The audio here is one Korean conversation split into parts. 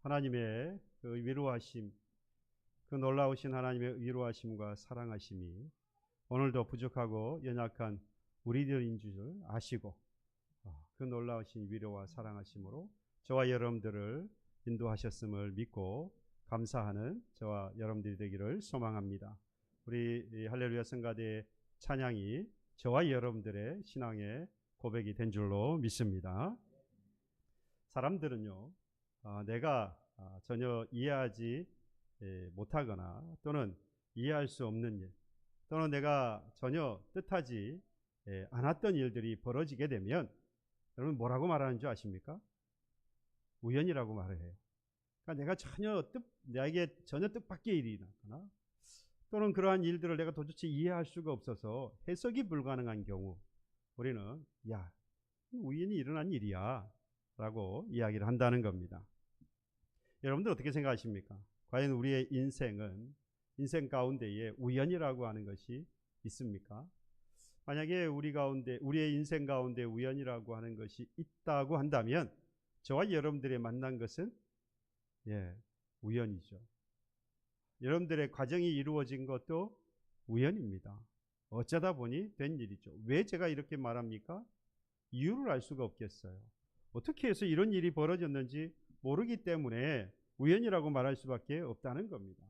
하나님의 그 위로하심, 그 놀라우신 하나님의 위로하심과 사랑하심이 오늘도 부족하고 연약한 우리들인 줄 아시고 그 놀라우신 위로와 사랑하심으로 저와 여러분들을 인도하셨음을 믿고 감사하는 저와 여러분들이 되기를 소망합니다. 우리 할렐루야 성가대의 찬양이 저와 여러분들의 신앙의 고백이 된 줄로 믿습니다. 사람들은요, 내가 전혀 이해하지 못하거나 또는 이해할 수 없는 일, 또는 내가 전혀 뜻하지 않았던 일들이 벌어지게 되면 여러분 뭐라고 말하는 줄 아십니까? 우연이라고 말을 해요. 그러니까 내게 전혀 뜻밖의 일이 났거나 또는 그러한 일들을 내가 도대체 이해할 수가 없어서 해석이 불가능한 경우 우리는 우연히 일어난 일이야 라고 이야기를 한다는 겁니다. 여러분들 어떻게 생각하십니까? 과연 우리의 인생 가운데에 우연이라고 하는 것이 있습니까? 만약에 우리의 인생 가운데 우연이라고 하는 것이 있다고 한다면 저와 여러분들의 만난 것은 우연이죠. 여러분들의 과정이 이루어진 것도 우연입니다. 어쩌다 보니 된 일이죠. 왜 제가 이렇게 말합니까? 이유를 알 수가 없겠어요. 어떻게 해서 이런 일이 벌어졌는지 모르기 때문에 우연이라고 말할 수밖에 없다는 겁니다.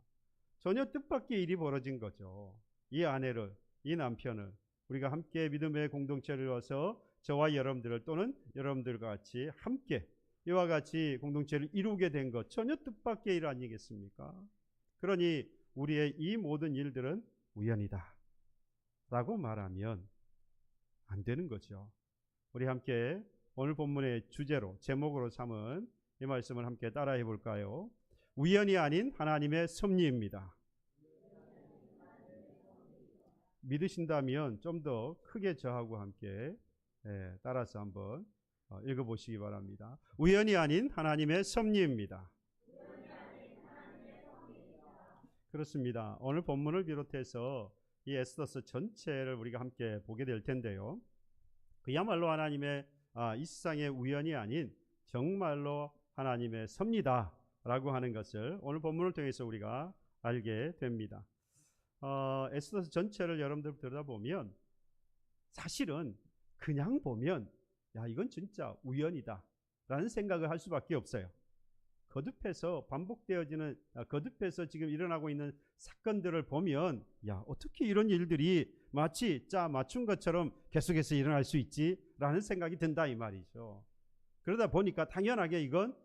전혀 뜻밖의 일이 벌어진 거죠. 이 아내를, 이 남편을 우리가 함께 믿음의 공동체를 이뤄서 저와 여러분들을 또는 여러분들과 같이 함께 이와 같이 공동체를 이루게 된 것 전혀 뜻밖의 일 아니겠습니까? 그러니 우리의 이 모든 일들은 우연이다 라고 말하면 안 되는 거죠. 우리 함께 오늘 본문의 주제로 제목으로 삼은 이 말씀을 함께 따라해 볼까요? 우연이 아닌 하나님의 섭리입니다. 믿으신다면 좀 더 크게 저하고 함께 따라서 한번 읽어보시기 바랍니다. 우연이 아닌 하나님의 섭리입니다. 그렇습니다. 오늘 본문을 비롯해서 이 에스더서 전체를 우리가 함께 보게 될 텐데요. 그야말로 하나님의 이 세상의 우연이 아닌 정말로 하나님의 섭리다라고 하는 것을 오늘 본문을 통해서 우리가 알게 됩니다. 에스더서 전체를 여러분들 들여다보면 사실은 그냥 보면 이건 진짜 우연이다 라는 생각을 할 수밖에 없어요. 거듭해서 거듭해서 지금 일어나고 있는 사건들을 보면 어떻게 이런 일들이 마치 짜 맞춘 것처럼 계속해서 일어날 수 있지 라는 생각이 든다 이 말이죠. 그러다 보니까 당연하게 이건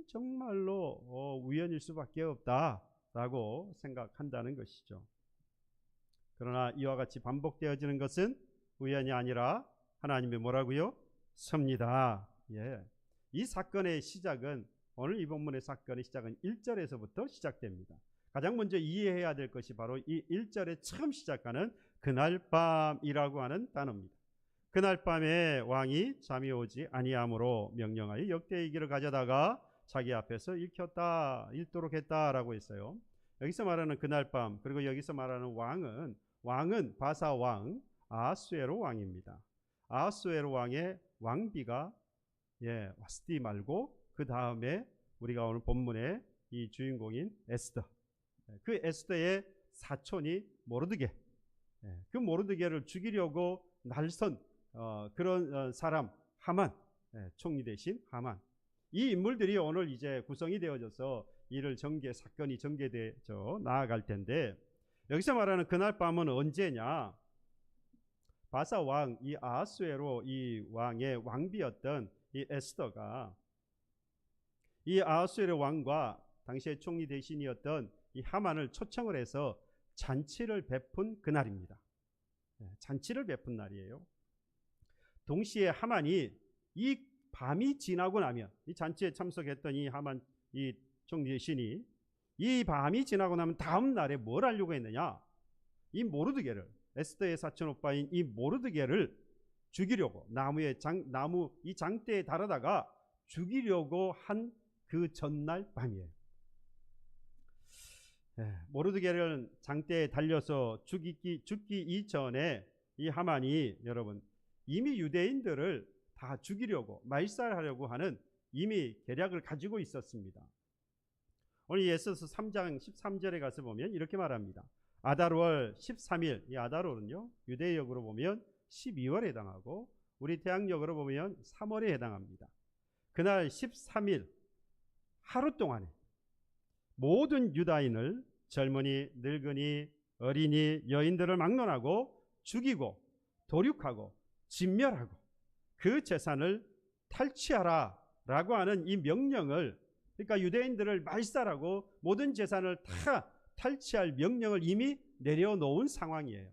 정말로 우연일 수밖에 없다라고 생각한다는 것이죠. 그러나 이와 같이 반복되어지는 것은 우연이 아니라 하나님의 뭐라고요? 섭리다. 이 사건의 시작은 오늘 이 본문의 사건의 시작은 1절에서부터 시작됩니다. 가장 먼저 이해해야 될 것이 바로 이 1절에 처음 시작하는 그날 밤이라고 하는 단어입니다. 그날 밤에 왕이 잠이 오지 아니함으로 명령하여 역대의 길을 가져다가 자기 앞에서 읽도록 했다라고 했어요. 여기서 말하는 그날 밤, 그리고 여기서 말하는 왕은 바사 왕 아하수에로 왕입니다. 아하수에로 왕의 왕비가 와스티 말고 그 다음에 우리가 오늘 본문의 이 주인공인 에스더, 그 에스더의 사촌이 모르드게, 그 모르드게를 죽이려고 날선 그런 사람 하만, 총리 대신 하만, 이 인물들이 오늘 이제 구성이 되어져서 사건이 전개되어 나아갈 텐데, 여기서 말하는 그날 밤은 언제냐? 바사 왕, 이 아하수에로 이 왕의 왕비였던 이 에스더가 이 아하수에로 왕과 당시의 총리 대신이었던 이 하만을 초청을 해서 잔치를 베푼 그날입니다. 잔치를 베푼 날이에요. 동시에 하만이 이 밤이 지나고 나면, 이 잔치에 참석했던 이 하만, 이 총리 대신이 이 밤이 지나고 나면 다음 날에 뭘 하려고 했느냐? 이 모르드게를, 에스더의 사촌 오빠인 이 모르드게를 죽이려고 나무 이 장대에 달아다가 죽이려고 한 그 전날 밤이에요. 모르드게를 장대에 달려서 죽기 이전에 이 하만이 여러분 이미 유대인들을 다 죽이려고 말살하려고 하는 이미 계략을 가지고 있었습니다. 오늘 에스더서 3장 13절에 가서 보면 이렇게 말합니다. 아달월 13일, 이 아달월은요 유대역으로 보면 12월에 해당하고 우리 대학역으로 보면 3월에 해당합니다. 그날 13일 하루 동안에 모든 유다인을 젊은이, 늙은이, 어린이, 여인들을 막론하고 죽이고 도륙하고 진멸하고 그 재산을 탈취하라 라고 하는 이 명령을, 그러니까 유대인들을 말살하고 모든 재산을 다 탈취할 명령을 이미 내려놓은 상황이에요.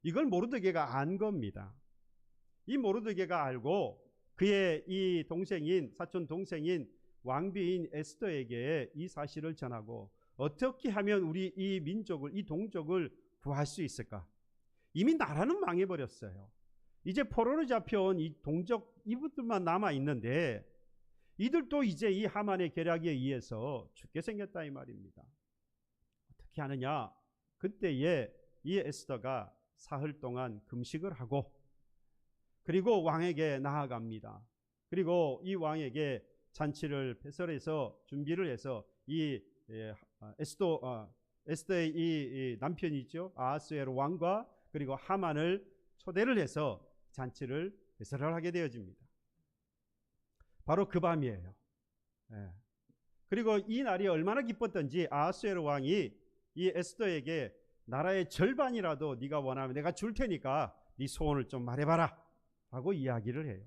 이걸 모르드게가 안 겁니다. 이 모르드게가 알고 그의 이 동생인, 사촌 동생인 왕비인 에스더에게 이 사실을 전하고 어떻게 하면 우리 이 민족을, 이 동족을 구할 수 있을까? 이미 나라는 망해버렸어요. 이제 포로로 잡혀온 이 동족 이분들만 남아 있는데 이들도 이제 이 하만의 계략에 의해서 죽게 생겼다 이 말입니다. 어떻게 하느냐? 그때에 이 에스더가 사흘 동안 금식을 하고 그리고 왕에게 나아갑니다. 그리고 이 왕에게 잔치를 배설해서 준비를 해서 이 에스더의 이 남편이죠, 아하스웨로 왕과 그리고 하만을 초대를 해서 잔치를 배설을 하게 되어집니다. 바로 그 밤이에요. 그리고 이 날이 얼마나 기뻤던지 아하스웨로 왕이 이 에스더에게 나라의 절반이라도 네가 원하면 내가 줄 테니까 네 소원을 좀 말해봐라 하고 이야기를 해요.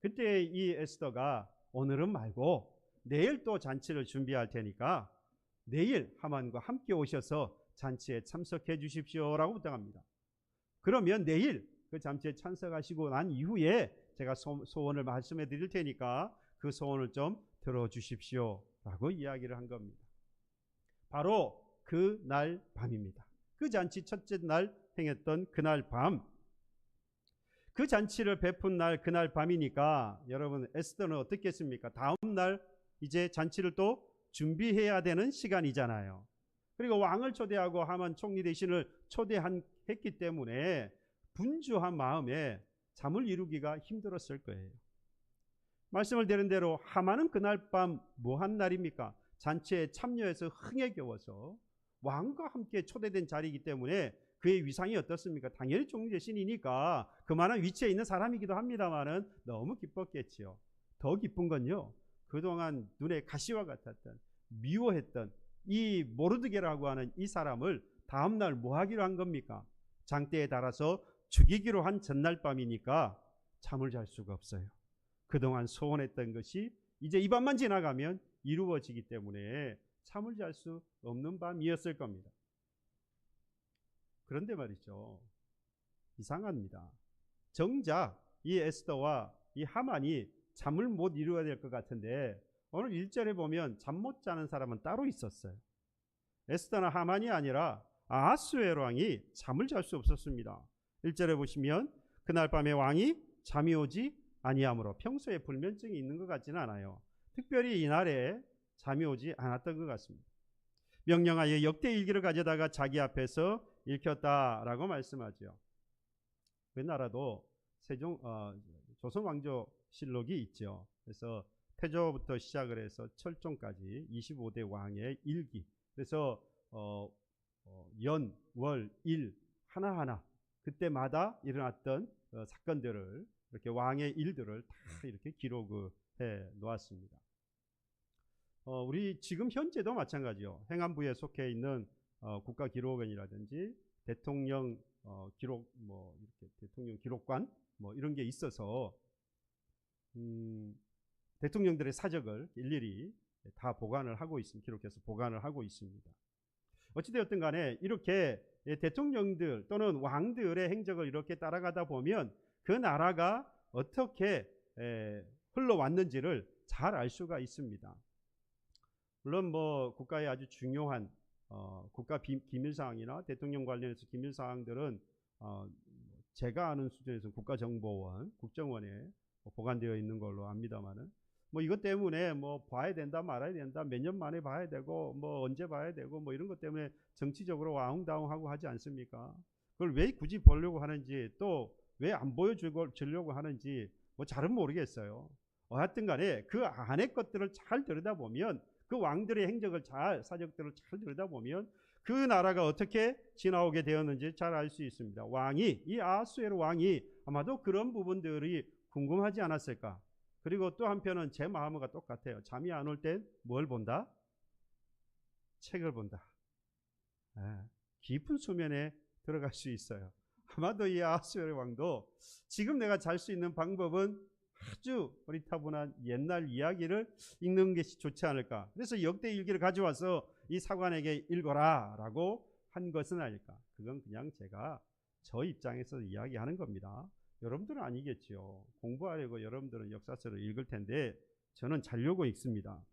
그때 이 에스더가 오늘은 말고 내일 또 잔치를 준비할 테니까 내일 하만과 함께 오셔서 잔치에 참석해 주십시오라고 부탁합니다. 그러면 내일 그 잔치에 참석하시고 난 이후에 제가 소원을 말씀해 드릴 테니까 그 소원을 좀 들어주십시오 라고 이야기를 한 겁니다. 바로 그 날 밤입니다. 그 잔치 첫째 날 행했던 그날 밤, 그 잔치를 베푼 날 그날 밤이니까 여러분 에스더는 어떻겠습니까? 다음 날 이제 잔치를 또 준비해야 되는 시간이잖아요. 그리고 왕을 초대하고 하만 총리 대신을 초대했기 때문에 분주한 마음에 잠을 이루기가 힘들었을 거예요. 말씀을 드린 대로 하만은 그날 밤 뭐 한 날입니까? 잔치에 참여해서 흥에 겨워서 왕과 함께 초대된 자리이기 때문에 그의 위상이 어떻습니까? 당연히 총리 대신이니까 그만한 위치에 있는 사람이기도 합니다만은 너무 기뻤겠지요. 더 기쁜 건요, 그동안 눈에 가시와 같았던, 미워했던 이 모르드게라고 하는 이 사람을 다음날 뭐 하기로 한 겁니까? 장대에 달아서 죽이기로 한 전날 밤이니까 잠을 잘 수가 없어요. 그동안 소원했던 것이 이제 이 밤만 지나가면 이루어지기 때문에 잠을 잘 수 없는 밤이었을 겁니다. 그런데 말이죠, 이상합니다. 정작 이 에스더와 이 하만이 잠을 못 이루어야 될 것 같은데 오늘 1절에 보면 잠 못 자는 사람은 따로 있었어요. 에스더나 하만이 아니라 아하스웨로 왕이 잠을 잘 수 없었습니다. 1절에 보시면 그날 밤에 왕이 잠이 오지 아니하므로, 평소에 불면증이 있는 것 같지는 않아요. 특별히 이날에 잠이 오지 않았던 것 같습니다. 명령하여 역대 일기를 가져다가 자기 앞에서 읽혔다라고 말씀하죠. 우리나라도 조선왕조실록이 있죠. 그래서 태조부터 시작을 해서 철종까지 25대 왕의 일기, 그래서 연, 월, 일 하나하나 그때마다 일어났던 사건들을, 이렇게 왕의 일들을 다 이렇게 기록을 해 놓았습니다. 우리 지금 현재도 마찬가지요. 행안부에 속해 있는 국가기록원이라든지 대통령 기록, 뭐 이렇게 대통령 기록관 뭐 이런 게 있어서 대통령들의 사적을 일일이 다 보관을 하고 있습니다. 기록해서 보관을 하고 있습니다. 어찌되었든 간에 이렇게 대통령들 또는 왕들의 행적을 이렇게 따라가다 보면 그 나라가 어떻게 흘러왔는지를 잘 알 수가 있습니다. 물론 뭐 국가의 아주 중요한 국가 기밀사항이나 대통령 관련해서 기밀사항들은 제가 아는 수준에서 국가정보원, 국정원에 보관되어 있는 걸로 압니다만은, 뭐 이것 때문에 뭐 봐야 된다 말아야 된다, 몇 년 만에 봐야 되고 뭐 언제 봐야 되고 뭐 이런 것 때문에 정치적으로 와웅다웅하고 하지 않습니까? 그걸 왜 굳이 보려고 하는지, 또 왜 안 보여주려고 하는지 뭐 잘은 모르겠어요. 하여튼 간에 그 안의 것들을 잘 들여다보면 그 왕들의 행적을 사적들을 잘 들여다보면 그 나라가 어떻게 지나오게 되었는지 잘 알 수 있습니다. 왕이, 이 아하수에로 왕이 아마도 그런 부분들이 궁금하지 않았을까. 그리고 또 한편은 제 마음과 똑같아요. 잠이 안 올 땐 뭘 본다? 책을 본다. 깊은 수면에 들어갈 수 있어요. 아마도 이 아하수에로 왕도 지금 내가 잘 수 있는 방법은 아주 어리타분한 옛날 이야기를 읽는 것이 좋지 않을까. 그래서 역대 일기를 가져와서 이 사관에게 읽어라 라고 한 것은 아닐까. 그건 그냥 제가 저 입장에서 이야기하는 겁니다. 여러분들은 아니겠죠. 공부하려고 여러분들은 역사서를 읽을 텐데 저는 자려고 읽습니다.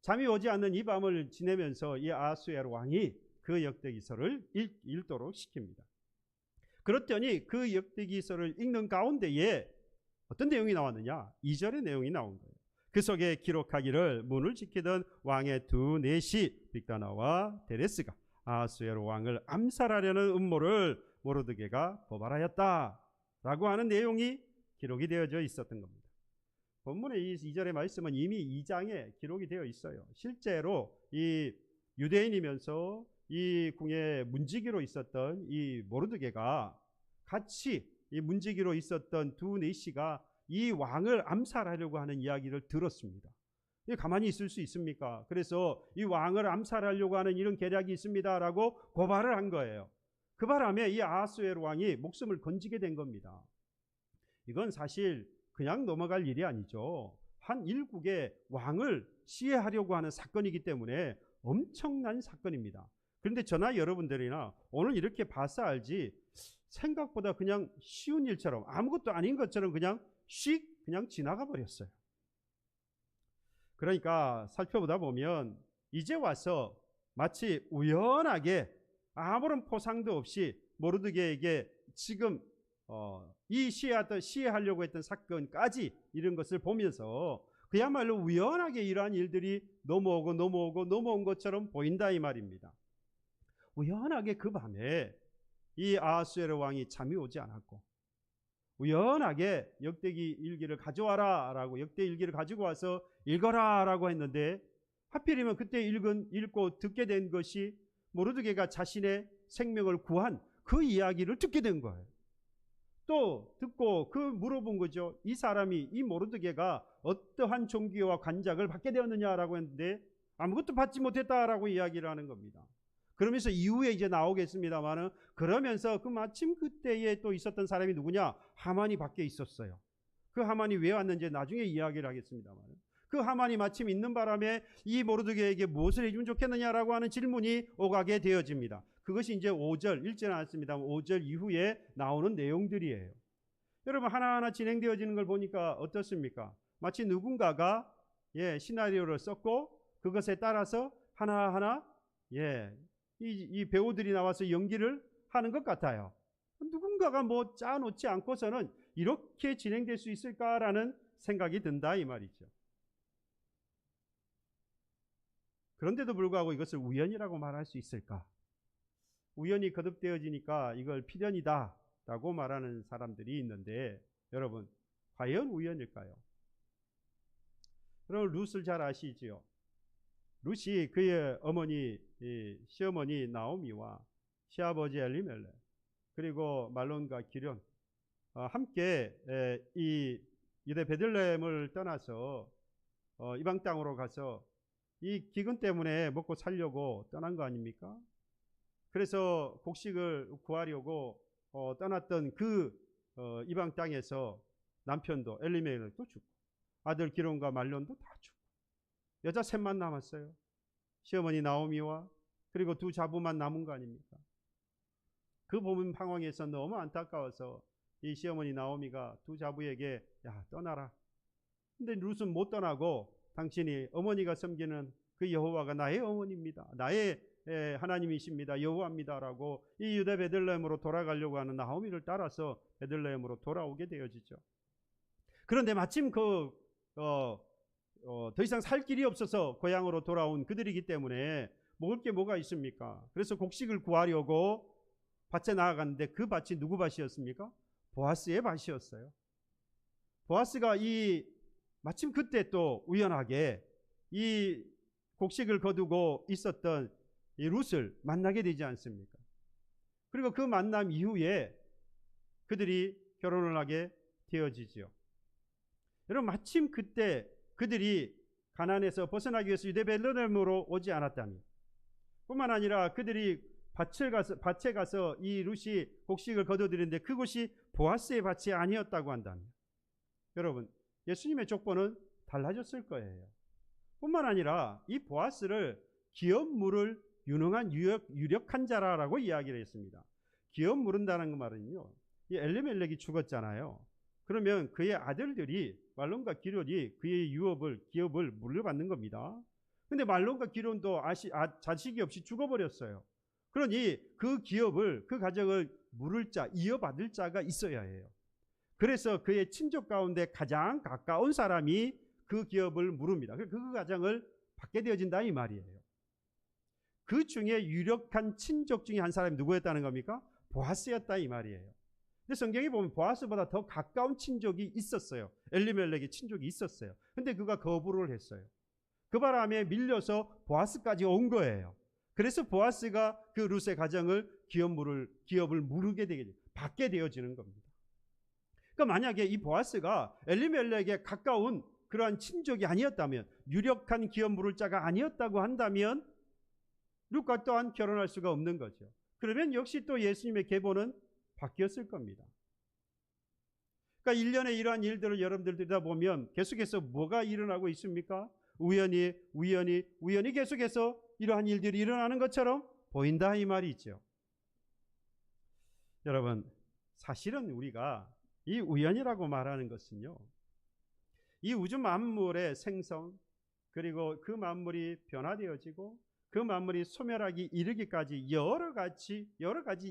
잠이 오지 않는 이 밤을 지내면서 이 아하수에로 왕이 그 역대기서를 읽도록 시킵니다. 그랬더니 그 역대기서를 읽는 가운데에 어떤 내용이 나왔느냐? 2절의 내용이 나온 거예요. 그 속에 기록하기를 문을 지키던 왕의 두 내시 빅다나와 데레스가 아하수에로 왕을 암살하려는 음모를 모르드게가 고발하였다 라고 하는 내용이 기록이 되어져 있었던 겁니다. 본문의 이 2절의 말씀은 이미 2장에 기록이 되어 있어요. 실제로 이 유대인이면서 이 궁의 문지기로 있었던 이 모르드게가 같이 이 문지기로 있었던 두 내시가 이 왕을 암살하려고 하는 이야기를 들었습니다. 가만히 있을 수 있습니까? 그래서 이 왕을 암살하려고 하는 이런 계략이 있습니다라고 고발을 한 거예요. 그 바람에 이 아하수에로 왕이 목숨을 건지게 된 겁니다. 이건 사실 그냥 넘어갈 일이 아니죠. 한 일국의 왕을 시해하려고 하는 사건이기 때문에 엄청난 사건입니다. 그런데 저나 여러분들이나 오늘 이렇게 봐서 알지 생각보다 그냥 쉬운 일처럼 아무것도 아닌 것처럼 그냥 그냥 지나가 버렸어요. 그러니까 살펴보다 보면 이제 와서 마치 우연하게 아무런 포상도 없이 모르드게에게 지금 이 시해하려고 했던 사건까지 이런 것을 보면서 그야말로 우연하게 이러한 일들이 넘어온 것처럼 보인다 이 말입니다. 우연하게 그 밤에 이 아하수에로 왕이 잠이 오지 않았고 우연하게 역대기 일기를 가져와라 라고 역대 일기를 가지고 와서 읽어라 라고 했는데 하필이면 그때 읽고 듣게 된 것이 모르드게가 자신의 생명을 구한 그 이야기를 듣게 된 거예요. 또 듣고 물어본 거죠. 이 사람이 이 모르드게가 어떠한 종기와 관작을 받게 되었느냐라고 했는데 아무것도 받지 못했다라고 이야기를 하는 겁니다. 그러면서 이후에 이제 나오겠습니다만은 그러면서 마침 그때에 또 있었던 사람이 누구냐? 하만이 밖에 있었어요. 그 하만이 왜 왔는지 나중에 이야기를 하겠습니다만은 그 하만이 마침 있는 바람에 이 모르드게에게 무엇을 해주면 좋겠느냐라고 하는 질문이 오가게 되어집니다. 그것이 이제 5절 읽지는 않았습니다만 5절 이후에 나오는 내용들이에요. 여러분 하나하나 진행되어지는 걸 보니까 어떻습니까? 마치 누군가가 시나리오를 썼고 그것에 따라서 하나하나 이 배우들이 나와서 연기를 하는 것 같아요. 누군가가 짜놓지 않고서는 이렇게 진행될 수 있을까라는 생각이 든다 이 말이죠. 그런데도 불구하고 이것을 우연이라고 말할 수 있을까? 우연이 거듭되어지니까 이걸 필연이다 라고 말하는 사람들이 있는데 여러분 과연 우연일까요? 여러분 룻을 잘 아시지요? 룻이 그의 어머니 시어머니 나오미와 시아버지 엘리멜렉 그리고 말론과 기련 함께 이 유대 베들레헴을 떠나서 이방 땅으로 가서 이 기근 때문에 먹고 살려고 떠난 거 아닙니까? 그래서 곡식을 구하려고 떠났던 그 이방 땅에서 남편도 엘리멜렉도 죽고 아들 기론과 말론도 다 죽고 여자 셋만 남았어요. 시어머니 나오미와 그리고 두 자부만 남은 거 아닙니까? 그 보면 상황에서 너무 안타까워서 이 시어머니 나오미가 두 자부에게 야 떠나라. 근데 룻은 못 떠나고 당신이 어머니가 섬기는 그 여호와가 나의 어머니입니다. 나의 하나님이십니다. 여호와입니다라고 이 유대 베들레헴으로 돌아가려고 하는 나오미를 따라서 베들레헴으로 돌아오게 되어지죠. 그런데 마침 더 이상 살 길이 없어서 고향으로 돌아온 그들이기 때문에 먹을 게 뭐가 있습니까? 그래서 곡식을 구하려고 밭에 나아갔는데 그 밭이 누구 밭이었습니까? 보아스의 밭이었어요. 보아스가 마침 그때 또 우연하게 이 곡식을 거두고 있었던 이 룻을 만나게 되지 않습니까? 그리고 그 만남 이후에 그들이 결혼을 하게 되어지지요. 여러분, 마침 그때 그들이 가나안에서 벗어나기 위해서 유대 베들레헴으로 오지 않았다면, 뿐만 아니라 그들이 밭에 가서 이 룻이 곡식을 거둬들이는데 그곳이 보아스의 밭이 아니었다고 한다면, 여러분, 예수님의 족보는 달라졌을 거예요. 뿐만 아니라 이 보아스를 기업 물을 유능한 유력한 자라라고 이야기를 했습니다. 기업 물은다는 말은요, 이 엘리멜렉이 죽었잖아요. 그러면 그의 아들들이 말론과 기론이 그의 기업을 물려받는 겁니다. 근데 말론과 기론도 자식이 없이 죽어버렸어요. 그러니 그 기업을, 그 가정을 물을 자, 이어받을 자가 있어야 해요. 그래서 그의 친족 가운데 가장 가까운 사람이 그 기업을 물읍니다. 그 가정을 받게 되어진다 이 말이에요. 그 중에 유력한 친족 중에 한 사람이 누구였다는 겁니까? 보아스였다 이 말이에요. 근데 성경에 보면 보아스보다 더 가까운 친족이 있었어요. 엘리멜렉의 친족이 있었어요. 근데 그가 거부를 했어요. 그 바람에 밀려서 보아스까지 온 거예요. 그래서 보아스가 그 룻의 가정을 기업을 무르게 되게 받게 되어지는 겁니다. 그러니까 만약에 이 보아스가 엘리멜렉에 가까운 그러한 친족이 아니었다면, 유력한 기업 물을 자가 아니었다고 한다면 룻과 또한 결혼할 수가 없는 거죠. 그러면 역시 또 예수님의 계보는 바뀌었을 겁니다. 그러니까 1년에 이러한 일들을 여러분들 들여다보면 계속해서 뭐가 일어나고 있습니까? 우연히 계속해서 이러한 일들이 일어나는 것처럼 보인다 이 말이 있죠. 여러분, 사실은 우리가 이 우연이라고 말하는 것은요, 이 우주 만물의 생성, 그리고 그 만물이 변화되어지고 그 만물이 소멸하기 이르기까지 여러 가지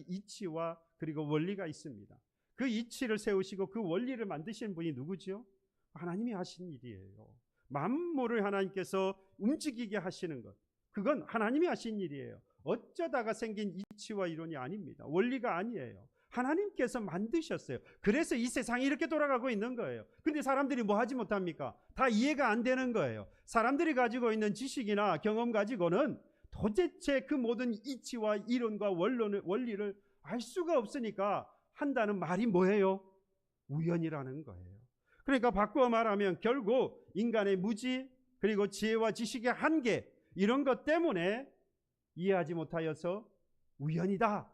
이치와 그리고 원리가 있습니다. 그 이치를 세우시고 그 원리를 만드신 분이 누구죠? 하나님이 하신 일이에요. 만물을 하나님께서 움직이게 하시는 것, 그건 하나님이 하신 일이에요. 어쩌다가 생긴 이치와 이론이 아닙니다. 원리가 아니에요. 하나님께서 만드셨어요. 그래서 이 세상이 이렇게 돌아가고 있는 거예요. 근데 사람들이 뭐 하지 못합니까? 다 이해가 안 되는 거예요. 사람들이 가지고 있는 지식이나 경험 가지고는 도대체 그 모든 이치와 이론과 원리를 알 수가 없으니까 한다는 말이 뭐예요? 우연이라는 거예요. 그러니까 바꾸어 말하면 결국 인간의 무지, 그리고 지혜와 지식의 한계, 이런 것 때문에 이해하지 못하여서 우연이다,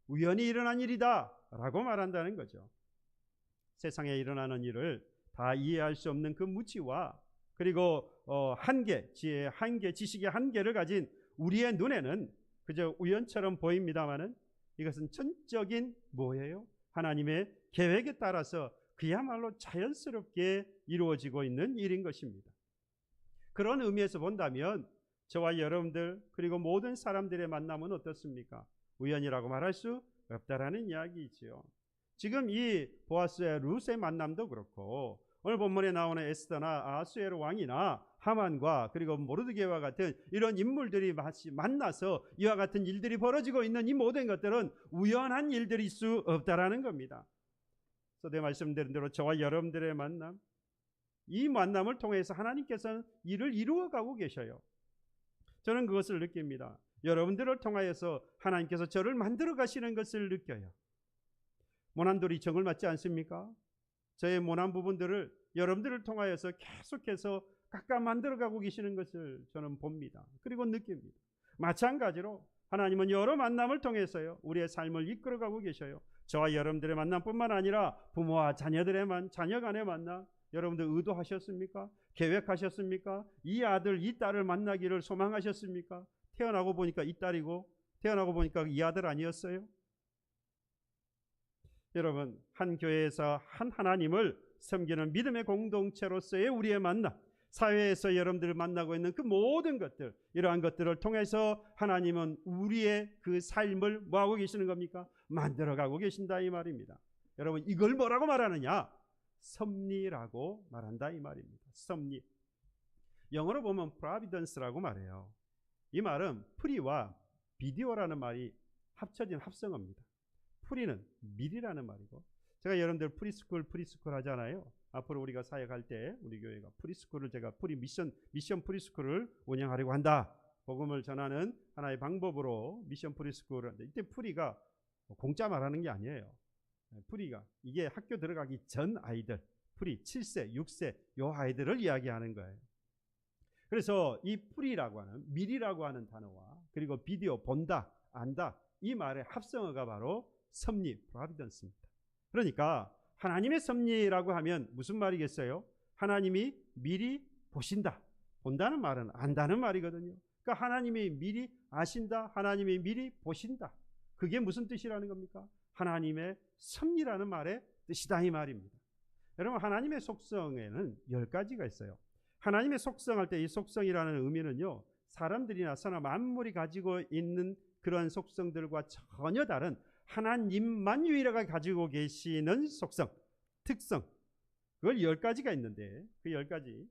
우연히 일어난 일이다 라고 말한다는 거죠. 세상에 일어나는 일을 다 이해할 수 없는 그 무지와 그리고 한계, 지혜의 한계, 지식의 한계를 가진 우리의 눈에는 그저 우연처럼 보입니다마는 이것은 전적인 뭐예요? 하나님의 계획에 따라서 그야말로 자연스럽게 이루어지고 있는 일인 것입니다. 그런 의미에서 본다면 저와 여러분들 그리고 모든 사람들의 만남은 어떻습니까? 우연이라고 말할 수 없다라는 이야기이지요. 지금 이 보아스의 룻의 만남도 그렇고 오늘 본문에 나오는 에스더나 아하수에로 왕이나 하만과 그리고 모르드게와 같은 이런 인물들이 만나서 이와 같은 일들이 벌어지고 있는 이 모든 것들은 우연한 일들일 수 없다라는 겁니다. 그래서 내 말씀드린 대로 저와 여러분들의 만남, 이 만남을 통해서 하나님께서는 일을 이루어가고 계셔요. 저는 그것을 느낍니다. 여러분들을 통하여서 하나님께서 저를 만들어 가시는 것을 느껴요. 모난돌이 정을 맞지 않습니까? 저의 모난 부분들을 여러분들을 통하여서 계속해서 깎아 만들어가고 계시는 것을 저는 봅니다. 그리고 느낍니다. 마찬가지로 하나님은 여러 만남을 통해서요 우리의 삶을 이끌어가고 계셔요. 저와 여러분들의 만남뿐만 아니라 부모와 자녀들의 자녀 간의 만남, 여러분들 의도하셨습니까? 계획하셨습니까? 이 아들 이 딸을 만나기를 소망하셨습니까? 태어나고 보니까 이 딸이고 태어나고 보니까 이 아들 아니었어요? 여러분, 한 교회에서 한 하나님을 섬기는 믿음의 공동체로서의 우리의 만남, 사회에서 여러분들을 만나고 있는 그 모든 것들, 이러한 것들을 통해서 하나님은 우리의 그 삶을 뭐하고 계시는 겁니까? 만들어가고 계신다 이 말입니다. 여러분, 이걸 뭐라고 말하느냐? 섭리라고 말한다 이 말입니다. 섭리. 영어로 보면 providence라고 말해요. 이 말은 프리와 비디오라는 말이 합쳐진 합성어입니다. 프리는 미리라는 말이고, 제가 여러분들 프리스쿨 하잖아요. 앞으로 우리가 사역할 때 우리 교회가 프리스쿨을 제가 미션 프리스쿨을 운영하려고 한다. 복음을 전하는 하나의 방법으로 미션 프리스쿨을 하는데, 이때 프리가 공짜 말하는 게 아니에요. 프리가 이게 학교 들어가기 전 아이들, 프리 7세, 6세 요 아이들을 이야기하는 거예요. 그래서 이 프리라고 하는, 미리라고 하는 단어와 그리고 비디오, 본다, 안다, 이 말의 합성어가 바로 섭리, 프로비던스입니다. 그러니까 하나님의 섭리라고 하면 무슨 말이겠어요? 하나님이 미리 보신다. 본다는 말은 안다는 말이거든요. 그러니까 하나님이 미리 아신다, 하나님이 미리 보신다. 그게 무슨 뜻이라는 겁니까? 하나님의 섭리라는 말의 뜻이다, 이 말입니다. 여러분, 하나님의 속성에는 10가지가 있어요. 하나님의 속성할 때 이 속성이라는 의미는요, 사람들이나 선화 만물이 가지고 있는 그런 속성들과 전혀 다른 하나님만 유일하게 가지고 계시는 속성, 특성, 그걸 10가지가 있는데, 그 10가지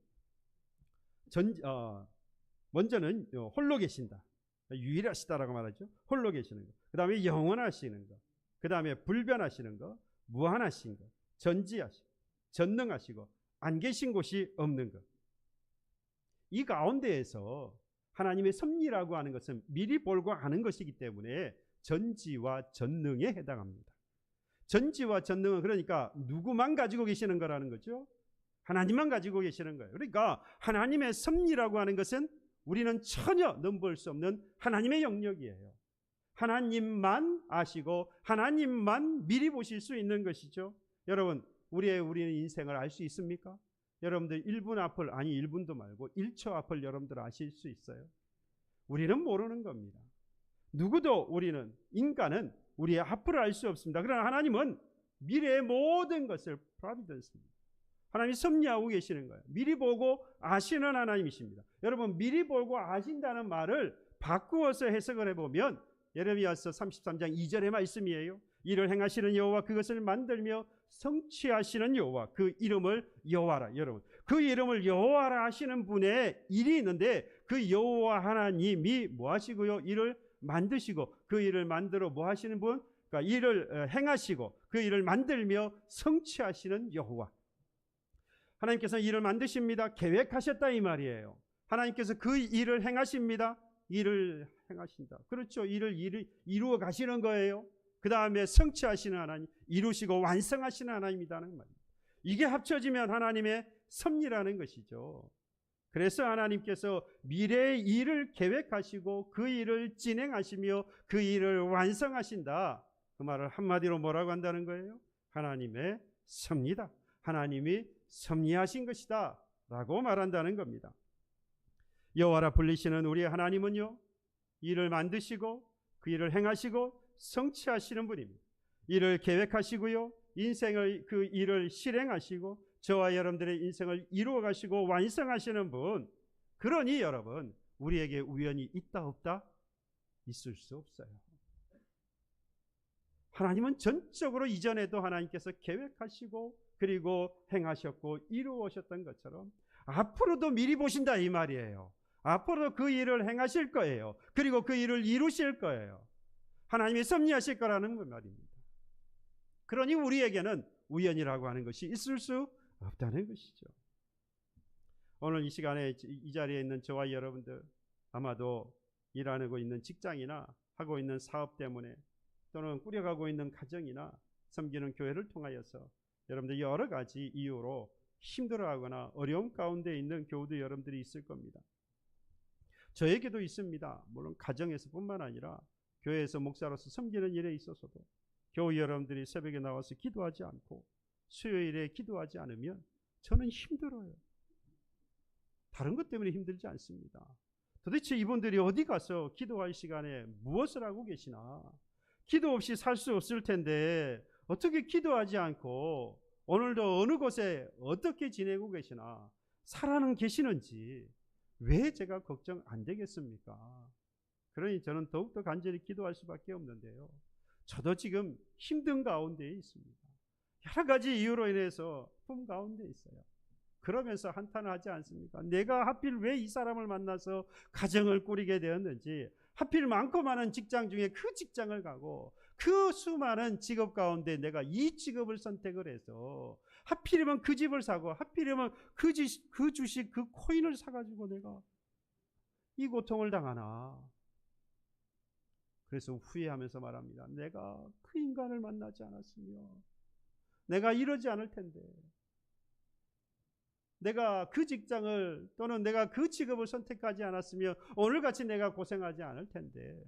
먼저는 홀로 계신다, 유일하시다라고 말하죠. 홀로 계시는 거. 그 다음에 영원하시는 거. 그 다음에 불변하시는 거, 무한하신 거, 전지하시고 전능하시고 안 계신 곳이 없는 것. 이 가운데에서 하나님의 섭리라고 하는 것은 미리 볼고 아는 것이기 때문에 전지와 전능에 해당합니다. 전지와 전능은 그러니까 누구만 가지고 계시는 거라는 거죠. 하나님만 가지고 계시는 거예요. 그러니까 하나님의 섭리라고 하는 것은 우리는 전혀 넘볼 수 없는 하나님의 영역이에요. 하나님만 아시고 하나님만 미리 보실 수 있는 것이죠. 여러분, 우리의 인생을 알 수 있습니까? 여러분들 1분 앞을, 아니 1분도 말고 1초 앞을 여러분들 아실 수 있어요? 우리는 모르는 겁니다. 누구도, 우리는, 인간은 우리의 앞을 알 수 없습니다. 그러나 하나님은 미래의 모든 것을 프로비던스입니다. 하나님이 섭리하고 계시는 거예요. 미리 보고 아시는 하나님이십니다. 여러분, 미리 보고 아신다는 말을 바꾸어서 해석을 해보면 예레미야서 33장 2절의 말씀이에요. 이를 행하시는 여호와, 그것을 만들며 성취하시는 여호와, 그 이름을 여호와라. 여러분, 그 이름을 여호와라 하시는 분의 일이 있는데, 그 여호와 하나님이 뭐 하시고요? 일을 만드시고, 그 일을 만들어 뭐 하시는 분? 그러니까 일을 행하시고 그 일을 만들며 성취하시는 여호와. 하나님께서 일을 만드십니다. 계획하셨다, 이 말이에요. 하나님께서 그 일을 행하십니다. 일을 행하신다. 그렇죠. 일을 이루어 가시는 거예요. 그 다음에 성취하시는 하나님, 이루시고 완성하시는 하나님이라는 말입니다. 이게 합쳐지면 하나님의 섭리라는 것이죠. 그래서 하나님께서 미래의 일을 계획하시고 그 일을 진행하시며 그 일을 완성하신다. 그 말을 한마디로 뭐라고 한다는 거예요? 하나님의 섭리다. 하나님이 섭리하신 것이다 라고 말한다는 겁니다. 여호와라 불리시는 우리의 하나님은요, 일을 만드시고 그 일을 행하시고 성취하시는 분입니다. 일을 계획하시고요, 인생의 그 일을 실행하시고 저와 여러분들의 인생을 이루어 가시고 완성하시는 분. 그러니 여러분, 우리에게 우연이 있다 없다? 있을 수 없어요. 하나님은 전적으로 이전에도 하나님께서 계획하시고 그리고 행하셨고 이루어오셨던 것처럼 앞으로도 미리 보신다, 이 말이에요. 앞으로 그 일을 행하실 거예요. 그리고 그 일을 이루실 거예요. 하나님이 섭리하실 거라는 말입니다. 그러니 우리에게는 우연이라고 하는 것이 있을 수 없다는 것이죠. 오늘 이 시간에 이 자리에 있는 저와 여러분들, 아마도 일하고 있는 직장이나 하고 있는 사업 때문에, 또는 꾸려가고 있는 가정이나 섬기는 교회를 통하여서 여러분들 여러 가지 이유로 힘들어하거나 어려움 가운데 있는 교우도 여러분들이 있을 겁니다. 저에게도 있습니다. 물론 가정에서뿐만 아니라 교회에서 목사로서 섬기는 일에 있어서도 교우 여러분들이 새벽에 나와서 기도하지 않고 수요일에 기도하지 않으면 저는 힘들어요. 다른 것 때문에 힘들지 않습니다. 도대체 이분들이 어디 가서 기도할 시간에 무엇을 하고 계시나? 기도 없이 살 수 없을 텐데 어떻게 기도하지 않고 오늘도 어느 곳에 어떻게 지내고 계시나, 살아는 계시는지 왜 제가 걱정 안 되겠습니까? 그러니 저는 더욱더 간절히 기도할 수밖에 없는데요. 저도 지금 힘든 가운데 있습니다. 여러 가지 이유로 인해서 품 가운데 있어요. 그러면서 한탄을 하지 않습니까? 내가 하필 왜 이 사람을 만나서 가정을 꾸리게 되었는지, 하필 많고 많은 직장 중에 그 직장을 가고 그 수많은 직업 가운데 내가 이 직업을 선택을 해서 하필이면 그 집을 사고 하필이면 그 주식 그 코인을 사가지고 내가 이 고통을 당하나. 그래서 후회하면서 말합니다. 내가 그 인간을 만나지 않았으면 내가 이러지 않을 텐데, 내가 그 직장을 또는 내가 그 직업을 선택하지 않았으면 오늘같이 내가 고생하지 않을 텐데,